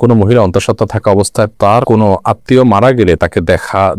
কোনো মহিলা অন্তঃসত্ত্বা থাকা অবস্থায় তার কোনো আত্মীয় মারা গেলে তাকে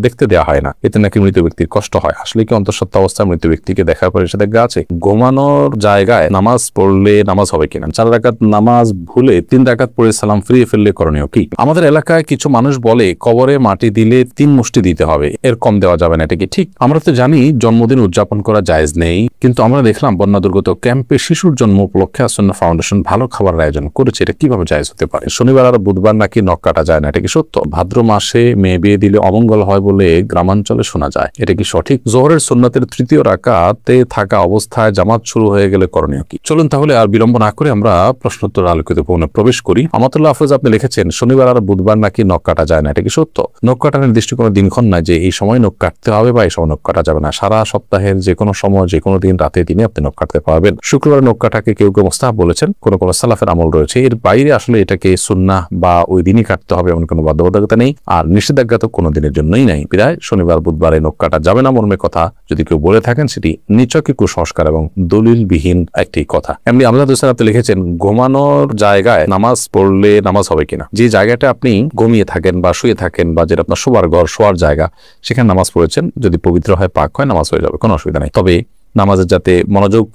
দেখতে দেওয়া হয় না, এতে নাকি মৃত ব্যক্তির কষ্ট হয়। আসলে কি অন্তঃসত্ত্বা অবস্থায় মৃত ব্যক্তিকে দেখার পর নিষেধাজ্ঞা আছে? ঘুমানোর জায়গায় নামাজ পড়লে নামাজ হবে কিনা? 4 রাকাত নামাজ ভুলে 3 রাকাত পড়ে সালাম ফিরিয়ে ফেললে করণীয় কি? আমাদের এলাকায় কিছু মানুষ বলে কবরে মাটি দিলে 3 মুষ্টি দিতে হবে, এর কম দেওয়া যাবে না, এটা কি ঠিক? আমরা তো জানি জন্মদিন উদযাপন করা জায়েজ নেই, কিন্তু আমরা দেখলাম বন্যা দুর্গত ক্যাম্পে শিশুর জন্ম উপলক্ষে আসন্না ফাউন্ডেশন ভালো খাবারের আয়োজন করেছে, এটা কিভাবে জায়েজ হতে পারে? শনিবার আর বুধবার নাকি নখ কাটা যায় না, এটা কি সত্য? ভাদ্র মাসে মেয়ে বিয়ে দিলে অমঙ্গল হয় বলে গ্রামাঞ্চলে শোনা যায়, এটা কি সঠিক? জোহরের সুন্নাতের 3য় রাকাতে থাকা অবস্থায় জামাত শুরু হয়ে গেলে করণীয় কি? চলুন তাহলে আর বিলম্ব না করে আমরা প্রশ্নোত্তর আলোকিত পূর্ণে প্রবেশ করি। আমাতুল্লাহ হাফেজ আপনি লিখেছেন শনিবার আর বুধবার নাকি নখ কাটা যায় না, এটা কি সত্য? নখ কাটার নির্দিষ্ট কোনো দিনক্ষণ নাই যে এই সময় নখ কাটতে হবে বা এই সময় নখ কাটা যাবে না। সারা সপ্তাহের যে কোনো সময় যে কোনো দিন রাতে দিনে আপনি নখ কাটতে পারবেন। শুক্রবার নখ কাটাকে কেউ কেউ মুস্তাহাব বলেছেন, কোনো কোনো সালাফের আমল রয়েছে, এর বাইরে আসলে এটাকে সুন্নাহ বা ওই দিনই কাটতে হবে এমন কোনো বাধ্যবাধকতা নেই, আর নিষেধাজ্ঞা তো কোনো দিনের জন্যই নাই। বিদায় শনিবার বুধবারে নখ কাটা যাবে না মর্মে কথা যদি কেউ বলে থাকেন সেটি নিছকই কুসংস্কার এবং দলিলবিহীন একটি কথা। এমনি আমজাদ হোসেন আপনি লিখেছেন ঘুমানোর জায়গায় নামাজ পড়লে নামাজ হবে কিনা? যে জায়গাটা আপনি ঘুমিয়ে থাকেন বা শুয়ে থাকেন বা যেটা আপনার শোবার ঘর, শোয়ার জায়গা, সেখানে নামাজ পড়েছেন, যদি পবিত্র হয়, পাক হয়, নামাজ হয়ে যাবে, কোনো অসুবিধা নেই। তবে নামাজের যাতে মনোযোগ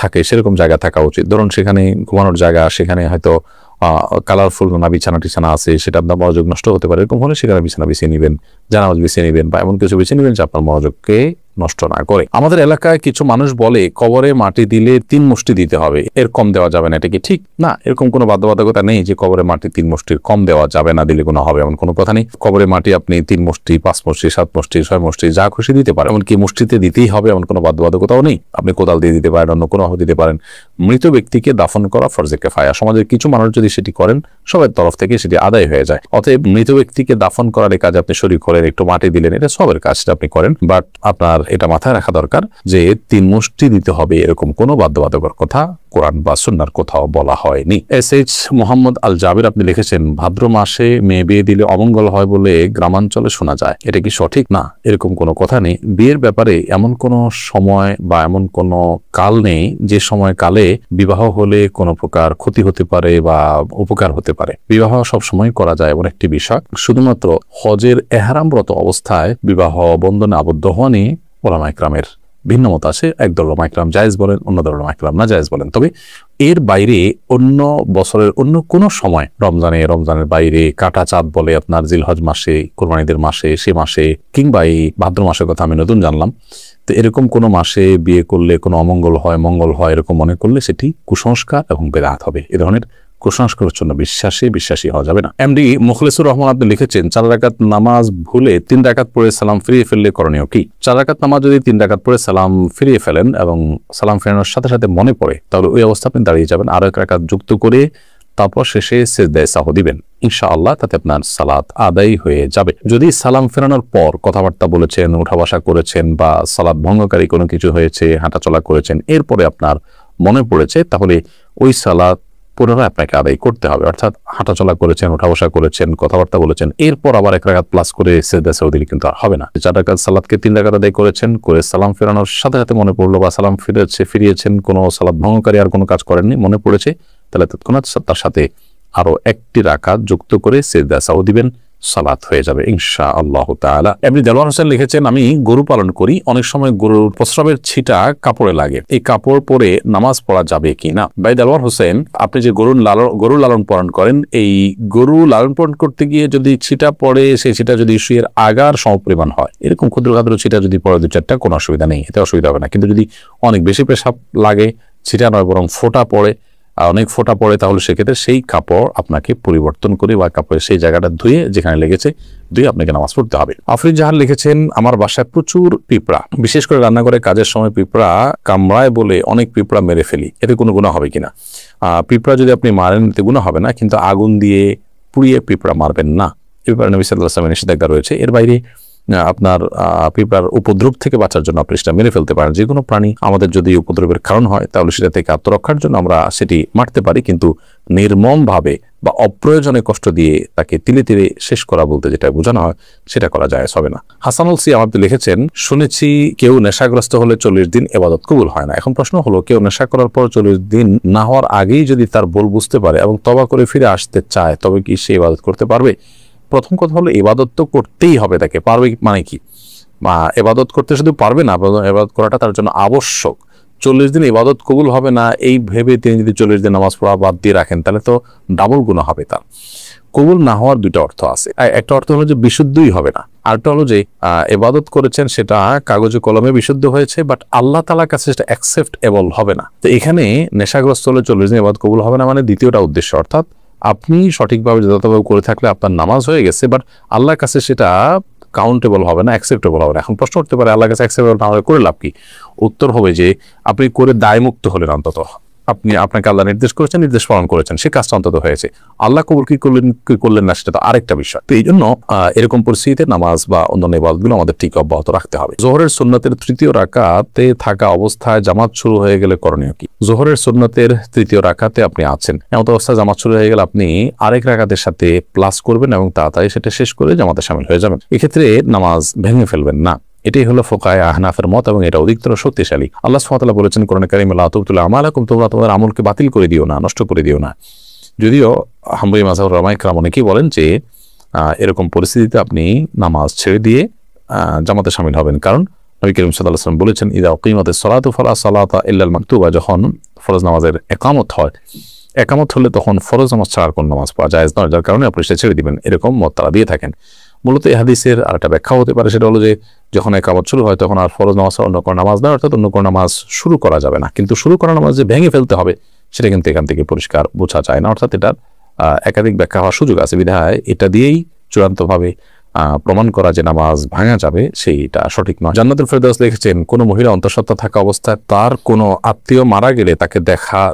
থাকে সেরকম জায়গা থাকা উচিত। ধরুন সেখানে ঘুমানোর জায়গা, সেখানে হয়তো কালারফুল না বিছানা টিছানা আছে, সেটা আপনার মনোযোগ নষ্ট হতে পারে, এরকম হলে সেখানে বিছানা বিছিয়ে নেবেন, জানামাজ বিছিয়ে নেবেন বা এমন কিছু বিছিয়ে নেবেন যে আপনার মনোযোগকে নষ্ট না করে। আমাদের এলাকায় কিছু মানুষ বলে কবরে মাটি দিলে 3 মুষ্টি দিতে হবে, এর কম দেওয়া যাবে না, এটা কি ঠিক? না, এরকম কোনো বাধ্যবাধকতা নেই যে কবরে মাটি 3 মুষ্টির কম দেওয়া যাবে না, দিলে কোনো হবে এমন কোনো কথা নেই। কবরে মাটি আপনি 3 মুষ্টি, 5 মুষ্টি, 7 মুষ্টি, 6 মুষ্টি, যা খুশি দিতে পারেন, এমনকি মুষ্টিতে দিতেই হবে এমন কোনো বাধ্যবাধকতাও নেই। আপনি কোদাল দিয়ে দিতে পারেন, অন্য কোনো ভাবে দিতে পারেন। মৃত ব্যক্তিকে দাফন করা ফরজে কিফায়া, সমাজের কিছু মানুষ যদি সেটি করেন সবার তরফ থেকে সেটি আদায় হয়ে যায়। অতএব মৃত ব্যক্তিকে দাফন করার এই কাজ আপনি শরীক করেন, একটু মাটি দিলেন, এটা সবের কাজটা আপনি করেন, বাট আপনার এটা মাথায় রাখা দরকার যে 3 মুষ্টি দিতে হবে এরকম কোনো বাধ্যবাধকতার কথা কোরআন বা সুন্নাহর কোথাও বলা হয়নি। SH মোহাম্মদ আল জাবির আপনি লিখেছেন ভাদ্র মাসে মেয়ে বিয়ে দিলে অমঙ্গল হয় বলে গ্রামাঞ্চলে শোনা যায়, এটা কি সঠিক? না, এরকম কোনো কথা নেই। বিয়ের ব্যাপারে এমন কোনো সময় বা এমন কোনো কাল নেই যে সময় কালে বিবাহ হলে কোনো প্রকার ক্ষতি হতে পারে বা উপকার হতে পারে। বিবাহ সব সময় করা যায় এমন একটি বিষয়, শুধুমাত্র হজের এহরামরত অবস্থায় বিবাহ বন্ধনে আবদ্ধ হওয়া নিয়ে ওলামা ইকরামের ভিন্ন মত আছে। একদল ওলামা ইকরাম জায়েজ বলেন, অন্য দল ওলামা ইকরাম না জায়েজ বলেন। তবে এর বাইরে অন্য বছরের অন্য কোনো সময়, রমজানের বাইরে, কাটা চাঁদ বলে আপনার জিলহজ মাসে, কোরবানিদের মাসে, সে মাসে, কিংবা এই ভাদ্র মাসের কথা আমি নতুন জানলাম, তো এরকম কোনো মাসে বিয়ে করলে কোনো অমঙ্গল হয়, মঙ্গল হয় এরকম মনে করলে সেটি কুসংস্কার এবং বেদাত হবে। এ ধরনের কুসংস্কারের জন্য বিশ্বাসী হওয়া যাবে না। এমডি মুখলেসুর রহমান আপনি লিখেছেন 4 রাকাত নামাজ ভুলে 3 রাকাত পড়ে সালাম ফিরিয়ে ফেললে করণীয় কি? 4 রাকাত নামাজ যদি 3 রাকাত পড়ে সালাম ফিরিয়ে ফেলেন এবং সালাম ফেরানোর সাথে সাথে মনে পড়ে, তাহলে ওই অবস্থা আপনি দাঁড়িয়ে যাবেন, আরো 1 রাকাত যুক্ত করে তারপর শেষে সিজদায়ে সাহু দিবেন। ইনশাআল্লাহ তাতে আপনার সালাত আদায় হয়ে যাবে। যদি সালাম ফেরানোর পর কথাবার্তা বলেছেন, উঠা বসা করেছেন বা সালাত ভঙ্গকারী কোনো কিছু হয়েছে, হাঁটাচলা করেছেন, এরপরে আপনার মনে পড়েছে, তাহলে ওই সালাত পুনরায় আপনাকে আদায় করতে হবে। অর্থাৎ হাঁটাচলা করেছেন, উঠা বসা করেছেন, কথাবার্তা বলেছেন, এরপর আবার 1 রাকাত প্লাস করে সিজদায়ে সাহু দিলে কিন্তু আর হবে না। 4 রাকাত সালাতকে 3 রাকাত আদায় করেছেন, করে সালাম ফেরানোর সাথে সাথে মনে পড়লো বা সালাম ফিরিয়েছেন, কোনো সালাত ভঙ্গকারী আর কোনো কাজ করেননি, মনে পড়েছে, তাহলে তৎক্ষণাৎ তার সাথে আরো 1টি রাকাত যুক্ত করে সিজদায়ে সাহু দিবেন, সালাত হয়ে যাবে ইনশাআল্লাহ তাআলা। এমনি দেলোয়ার হোসেন লিখেছেন আমি গরু পালন করি, অনেক সময় গরুর প্রস্রাবের ছিটা কাপড়ে লাগে, এই কাপড় পরে নামাজ পড়া যাবে কি না? ভাই দেলোয়ার হোসেন, আপনি যে গরু লালন পালন করেন, এই গরু লালন পালন করতে গিয়ে যদি ছিটা পড়ে, সেই ছিটা যদি শুয়ের আগার সমপরিমাণ হয়, এরকম ক্ষুদ্র ক্ষুদ্র ছিটা যদি পড়ে 2-4টা, কোনো অসুবিধা নেই, এতে অসুবিধা হবে না। কিন্তু যদি অনেক বেশি পেশাব লাগে, ছিটা নয় বরং ফোঁটা পড়ে, অনেক ফোঁটা পড়ে, তাহলে সেক্ষেত্রে সেই কাপড় আপনাকে পরিবর্তন করে বা কাপড়ের সেই জায়গাটা ধুয়ে, যেখানে লেগেছে ধুয়ে আপনাকে নামাজ পড়তে হবে। আফরিদ জাহান লিখেছেন আমার বাসায় প্রচুর পিঁপড়া, বিশেষ করে রান্নাঘরে কাজের সময় পিঁপড়া কামড়ায় বলে অনেক পিঁপড়া মেরে ফেলি, এতে কোনো গুনাহ হবে কিনা? পিঁপড়া যদি আপনি মারেন এতে গুনাহ হবে না, কিন্তু আগুন দিয়ে পুড়িয়ে পিঁপড়া মারবেন না, পিঁপড়া নবী সাল্লাল্লাহু আলাইহি ওয়াসাল্লামের নিষেধাজ্ঞা রয়েছে। এর বাইরে আপনার পিঁপড়ার উপদ্রব থেকে বাঁচার জন্য আপনি সেটা মেরে ফেলতে পারেন। যে কোনো প্রাণী আমাদের যদি উপদ্রবের কারণ হয় তাহলে সেটা থেকে আত্মরক্ষার জন্য আমরা সেটি মারতে পারি, কিন্তু নির্মমভাবে বা অপ্রয়োজনে কষ্ট দিয়ে তাকে তিলে তিলে শেষ করা বলতে যেটা বোঝানো হয় সেটা করা যায় হবে না। হাসানুল সি আমাদের লিখেছেন, শুনেছি কেউ নেশাগ্রস্ত হলে 40 দিন ইবাদত কবুল হয় না। এখন প্রশ্ন হলো, কেউ নেশা করার পর 40 দিন না হওয়ার আগেই যদি তার ভুল বুঝতে পারে এবং তওবা করে ফিরে আসতে চায় তবে কি সে ইবাদত করতে পারবে? প্রথম কথা হলো, ইবাদত তো করতেই হবে তাকে। পারবে মানে কি? ইবাদত করতে শুধু পারবে না, ইবাদত করাটা তার জন্য আবশ্যক। 40 দিন ইবাদত কবুল হবে না এই ভেবে তিনি যদি 40 দিন নামাজ পড়া বাদ দিয়ে রাখেন তাহলে তো ডাবল গুনাহ হবে তার। কবুল না হওয়ার দুইটা অর্থ আছে। একটা অর্থ হলো যে বিশুদ্ধই হবে না, আরেকটা হলো যে ইবাদত করেছেন সেটা কাগজে কলমে বিশুদ্ধ হয়েছে, বাট আল্লাহ তাআলার কাছে সেটা অ্যাকসেপ্টেবল হবে না। তো এখানে নেশাগ্রস্ত হলে 40 দিন ইবাদত কবুল হবে না মানে দ্বিতীয়টা উদ্দেশ্য, অর্থাৎ আপনি সঠিকভাবে যথাযথভাবে করে থাকলে আপনার নামাজ হয়ে গেছে, বাট আল্লাহর কাছে সেটা কাউন্টেবল হবে না, অ্যাকসেপ্টেবল হবে না। এখন প্রশ্ন করতে পারে, আল্লাহর কাছে অ্যাকসেপ্টেবল না হলে করে লাভ কি? উত্তর হবে যে আপনি করে দায়মুক্ত হলেন, অন্তত আপনাকে আল্লাহ নির্দেশ করেছেন, নির্দেশ পালন করেছেন, সে কাজটা অন্তত হয়েছে। আল্লাহ কবুল কি করলেন না সেটা তো আরেকটা বিষয়। তো এই জন্য এরকম পরিস্থিতিতে নামাজ বা অন্যান্য ইবাদতগুলো আমাদের ঠিক অব্যাহত রাখতে হবে। জোহরের সুন্নতের তৃতীয় রাকাতে থাকা অবস্থায় জামাত শুরু হয়ে গেলে করণীয় কি? জোহরের সুন্নতের তৃতীয় রাকাতে আপনি আছেন, এমন অবস্থায় জামাত শুরু হয়ে গেলে আপনি আরেক রাকাতের সাথে প্লাস করবেন এবং তাড়াতাড়ি সেটা শেষ করে জামাতে শামিল হয়ে যাবেন। এক্ষেত্রে নামাজ ভেঙে ফেলবেন না। এটাই হলো ফুকায়ে আহনাফের মত এবং এটা অধিকতর শক্তিশালী। আল্লাহ সুবহানাহু ওয়া তাআলা বলেছেন কোরআনে কারিমে, লা তুবতিলু আমালাকুম, তোমরা তোমাদের আমলকে বাতিল করে দিও না, নষ্ট করে দিও না। যদিও হাম্বলি মাযহাবের উলামা ইকরাম অনেকেই বলেন যে এরকম পরিস্থিতিতে আপনি নামাজ ছেড়ে দিয়ে জামাতে শামিল হবেন, কারণ নবী করিম সাল্লাল্লাহু আলাইহি ওয়াসাল্লাম বলেছেন, ইযা উকিমাতিস সালাতু ফালা সালাতা ইল্লাল মাকতুবা, যখন ফরজ নামাজের একামত হয়, একামত হলে তখন ফরজ নামাজ ছাড়ার কোন নামাজ পড়া জায়েজ নয়, যার কারণে আপনি সেটা ছেড়ে দিবেন। এরকম মত তারা দিয়ে থাকেন। মূলত এই হাদিসের আরেকটা ব্যাখ্যা হতে পারে, সেটা হলো যে যখন একামত শুরু হয় তখন আর ফরজ নামাজ অন্য কোনো নামাজ নয়, অর্থাৎ অন্য কোনো নামাজ শুরু করা যাবে না। কিন্তু শুরু করা নামাজ যে ভেঙে ফেলতে হবে সেটা কিন্তু এখান থেকে পরিষ্কার বোঝা যায় না, অর্থাৎ এটার একাধিক ব্যাখ্যা হওয়ার সুযোগ আছে। বিধায় এটা দিয়েই চূড়ান্তভাবে প্রমাণ করা যে নামাজ ভাঙা যাবে সেইটা সঠিক নয়। জান্নাতুল ফেরদাউস লিখেছেন, কোন মহিলা অন্তঃসত্ত্বা থাকা অবস্থায় তার কোনো আত্মীয় মারা গেলে তাকে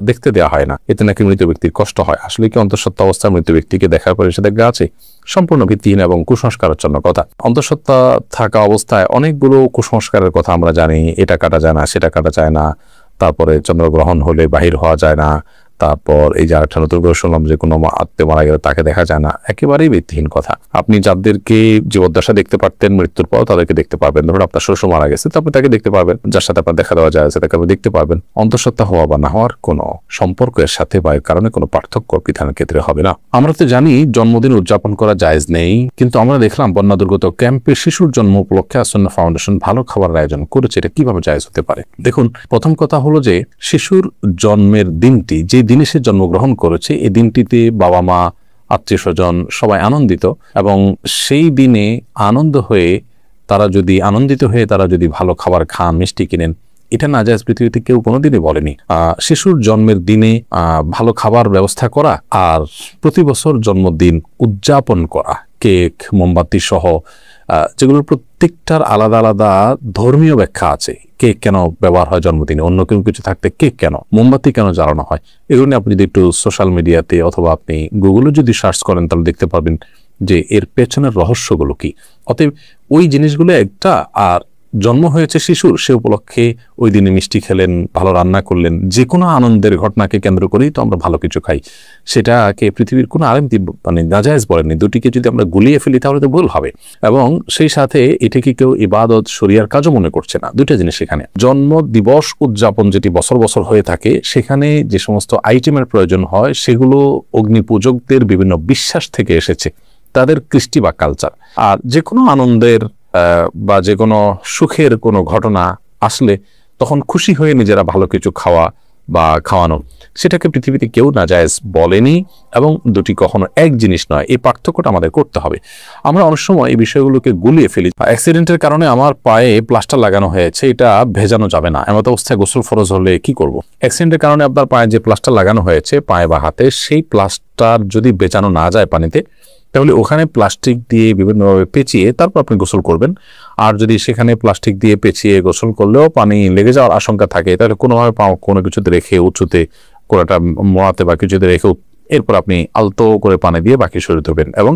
দেখতে দেওয়া হয় না, এতে নাকি মৃত ব্যক্তির কষ্ট হয়। আসলে কি অন্তঃসত্ত্বা অবস্থায় মৃত ব্যক্তিকে দেখার পরে নিষেধাজ্ঞা আছে? সম্পূর্ণ ভিত্তিহীন এবং কুসংস্কারের জন্য কথা। অন্তঃসত্ত্বা থাকা অবস্থায় অনেকগুলো কুসংস্কারের কথা আমরা জানি। এটা কাটা যায় না, সেটা কাটা যায় না, তারপরে চন্দ্রগ্রহণ হলে বাহির হওয়া যায় না, তারপর এই যে আরেকটা নতুন করে শুনলাম যে কোনো আত্মীয় মারা গেলে তাকে দেখা যায় না। একেবারেই ভিত্তিহীন কথা। আপনি যাদেরকে জীবদ্দশা দেখতে পারতেন মৃত্যুর পর তাদেরকে দেখতে পারবেন। ধরুন আপনার শ্বশুর মারা গেছে, তো আপনি তাকে দেখতে পারবেন, যার সাথে আপনার দেখা দেওয়া যায় তাকে আপনি দেখতে পারবেন। অন্তঃসত্ত্বা হওয়া বা না হওয়ার কোনো সম্পর্ক এর সাথে বা এর কারণে কোনো পার্থক্য বিধানের ক্ষেত্রে হবে না। আমরা তো জানি জন্মদিন উদযাপন করা জায়েজ নেই, কিন্তু আমরা দেখলাম বন্যা দুর্গত ক্যাম্পে শিশুর জন্ম উপলক্ষে আসন্না ফাউন্ডেশন ভালো খাবারের আয়োজন করেছে। এটা কিভাবে জায়েজ হতে পারে? দেখুন, প্রথম কথা হলো যে শিশুর জন্মের দিনটি, যে দিনে সে জন্মগ্রহণ করেছে, এই দিনটিতে বাবা মা আত্মীয় স্বজন সবাই আনন্দিত, এবং সেই দিনে আনন্দিত হয়ে তারা যদি ভালো খাবার খান, মিষ্টি কিনেন, এটা না জায়েজ পৃথিবীতে কেউ কোনোদিনই বলেনি। শিশুর জন্মের দিনে ভালো খাবার ব্যবস্থা করা আর প্রতি বছর জন্মদিন উদযাপন করা, কেক মোমবাতি সহ, যেগুলোর প্রত্যেকটার আলাদা আলাদা ধর্মীয় ব্যাখ্যা আছে। কেক কেন ব্যবহার হয় জন্মদিনে, অন্য কোনো কিছু থাকতে কেক কেন, মোমবাতি কেন জ্বালানো হয়, এগুলো নিয়ে আপনি যদি একটু সোশ্যাল মিডিয়াতে অথবা আপনি গুগলে যদি সার্চ করেন তাহলে দেখতে পারবেন যে এর পেছনের রহস্যগুলো কি। অতএব ওই জিনিসগুলো একটা, আর জন্ম হয়েছে শিশুর, সে উপলক্ষে ওই দিনে মিষ্টি খেলেন, ভালো রান্না করলেন, যে কোনো আনন্দের ঘটনাকে কেন্দ্র করেই তো আমরা ভালো কিছু খাই। সেটাকে পৃথিবীর কোনো আলেম নাজায়েজ বলেননি। দুটিকে যদি আমরা গুলিয়ে ফেলি তাহলে তো ভুল হবে, এবং সেই সাথে এটাকে কেউ ইবাদত শরিয়ার কাজও মনে করছে না। দুইটা জিনিস সেখানে। জন্ম দিবস উদযাপন যেটি বছর বছর হয়ে থাকে, সেখানে যে সমস্ত আইটেমের প্রয়োজন হয় সেগুলো অগ্নিপূজকদের বিভিন্ন বিশ্বাস থেকে এসেছে, তাদের কৃষ্টি বা কালচার। আর যে কোনো আনন্দের বা যে কোনো সুখের কোনো ঘটনা আসলে তখন খুশি হয়ে নিজেরা ভালো কিছু খাওয়া বা খাওয়ানো, সেটাকে পৃথিবীতে কেউ নাজায়েজ বলেনি, এবং দুটি কখনো এক জিনিস নয়। এই পার্থক্যটা আমাদের করতে হবে। আমরা অনেক সময় এই বিষয়গুলোকে গুলিয়ে ফেলি। অ্যাক্সিডেন্টের কারণে আমার পায়ে প্লাস্টার লাগানো হয়েছে, এটা ভেজানো যাবে না, এমত অবস্থায় গোসল ফরজ হলে কি করব? অ্যাক্সিডেন্টের কারণে আপনার পায়ে যে প্লাস্টার লাগানো হয়েছে পায়ে বা হাতে, সেই প্লাস্টার যদি বেচানো না যায় পানিতে, তাহলে ওখানে প্লাস্টিক দিয়ে বিভিন্নভাবে পেঁচিয়ে তারপর আপনি গোসল করবেন। আর যদি সেখানে প্লাস্টিক দিয়ে পেঁচিয়ে গোসল করলেও পানি লেগে যাওয়ার আশঙ্কা থাকে, তাহলে কোনোভাবে কোনো কিছুতে রেখে উঁচুতে কোনোটা মোড়াতে বা কিছুতে রেখে এরপর আপনি আলতো করে পানি দিয়ে বাকি শরীর ধুবেন, এবং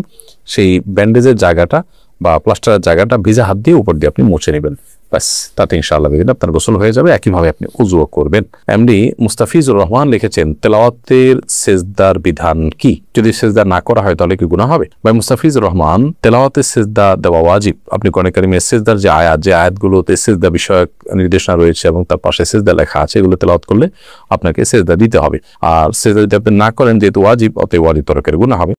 সেই ব্যান্ডেজের জায়গাটা বা প্লাস্টারের জায়গাটা ভিজা হাত দিয়ে উপর দিয়ে আপনি মুছে নেবেন, ব্যাস, তাতে ইনশাআল্লাহ আপনার গোসল হয়ে যাবে। একইভাবে আপনি উযুও করবেন। এমডি মুস্তাফিজুর রহমান লিখেছেন, তেলাওয়াতের সেজদার বিধান কি? যদি সেজদা না করা হয় তাহলে কি গুনাহ হবে? ভাই মুস্তাফিজুর রহমান, তেলাওয়াতের সেজদা দেওয়া ওয়াজিব। আপনি কোরআন কারীমের সেজদার যে আয়াতগুলোতে সেজদা বিষয়ক নির্দেশনা রয়েছে এবং তার পাশে সেজদা লেখা আছে, এগুলো তেলাওয়াত করলে আপনাকে সেজদা দিতে হবে। আর সেজদা যদি আপনি না করেন, যেহেতু ওয়াজিব, অতএব ওয়াজিব তরকের গুনাহ হবে।